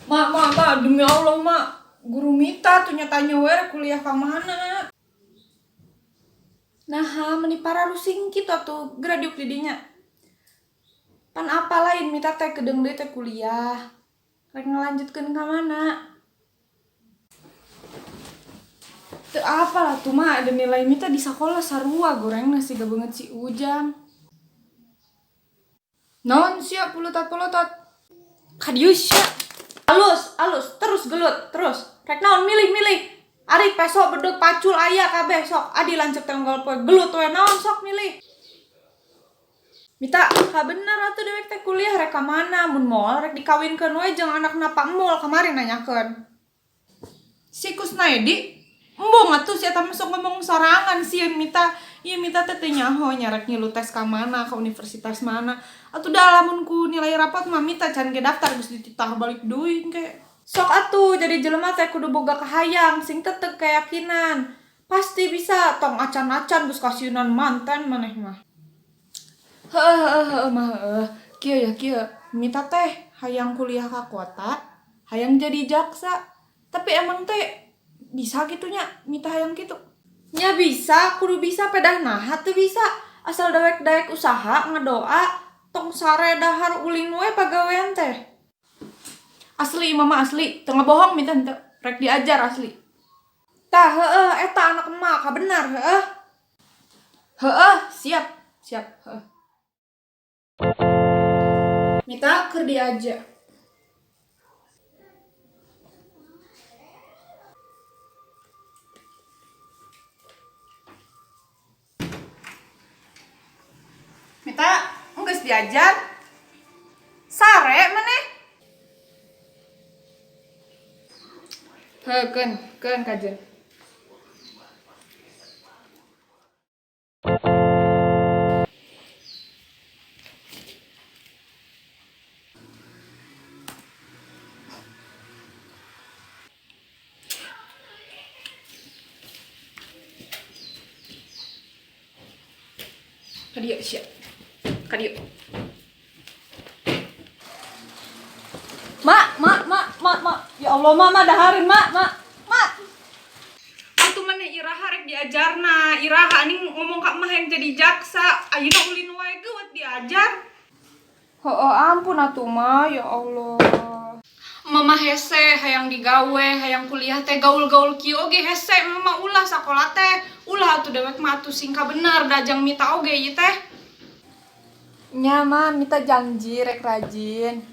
Mak, demi Allah, mak. Guru Mita tuh nyatanya kuliah ke mana? Nah, meni para rusing kita tuh gradiuk didinya. Pan apa lain Mita teh kedeng deui teh kuliah. Rek ngelanjutkeun ka mana? Teu apa lah tuh mah ada nilai Mita di sekolah sarua goreng nasi banget si Ujang. Non sia pulutat. Kadius sia. Alus, terus gelut, terus. Rek naon milih. Ari pesok bedeg pacul aya kabeh sok. Adi lancep tanggal poe gelut we naon sok milih. Mita, ka bener atuh dewek teh kuliah rek ka mana? Mun moal rek dikawinkeun we jeung anakna Pak Mul kemarin nanyakeun. Si Kusnaedi embung atuh si eta masuk ngomong sorangan si Mita. Ieu Mita teh teu nyaho nyarek ngilu tes ka mana, ka universitas mana. Atuh da lamun ku nilai rapat mah Mita can ge daftar geus dititah balik duit ke. Sok atuh jadi jelema teh kudu boga kahayang sing tetep keyakinan. Pasti bisa tong acan-acan geus kasieunan manten maneh mah. Heuh mah kieu Mita teh hayang kuliah ka kota, hayang jadi jaksa. Tapi emang teh bisa gitunya Mita hayang gitu. Nya bisa, kudu bisa pedah naha teu bisa. Asal dewek usaha ngadoa tong sare dahar ulin we pagawean teh. Asli mama asli, teu ngabohong Mita henteu. Rek diajar asli. Tah eta anak emak ka benar siap heuh. Mita keur diajar. Mita geus diajar. Sare maneh. Heuh keun kajeun. Kadieu sia. Kadieu. Mak. Ya Allah, mama dahareun, mak. Atuh maneh iraha rek diajarna. Iraha ning ngomong ka mah yang jadi jaksa. Ayeuna ulin wae geuwat diajar. Ampun atuh mah, ya Allah. Mama hese hayang digawe, hayang kuliah teh gaul-gaul kieu oge hese mama ulah sakola teh. Ulah atuh dewek mah atuh sing ka bener dajang Mita oge ieu teh. Nya mah Mita janji rek rajin.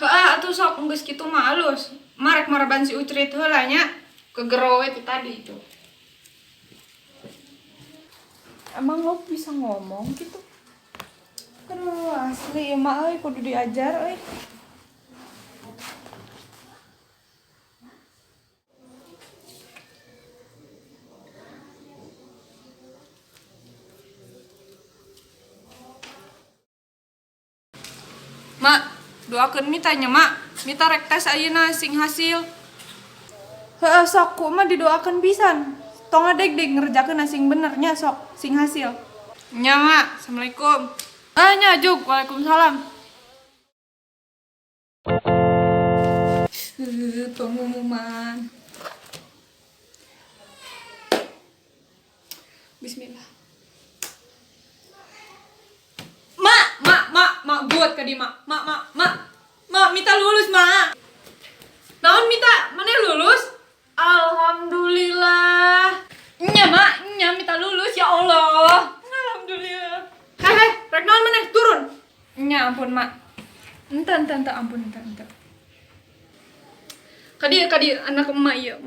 Atuh sok geus kitu mah alus. Marek maraban si Ucrit heula nya. Kegerowe ti tadi itu. Emang lo bisa ngomong gitu? Aduh asli emang euy kudu diajar euy. Mak, doakeun Mita nya, Mak. Mita rek tes ayeuna sing hasil. Heuh sok ku mah didoakeun pisan. Tong adeg ngerjakeun sing bener nya sok sing hasil. Nya, Mak. Assalamualaikum. Nya Juk. Waalaikumsalam. Pengumuman. Bismillah. Mak buat ka di mak. Mak, Mita lulus, Mak. Naon Mita? Maneh lulus? Alhamdulillah. Nya, Mak, Mita lulus ya Allah. Alhamdulillah. Rek naon maneh turun. Nya ampun, Mak. Ente ampun ente. Kadieu anak emak ieu.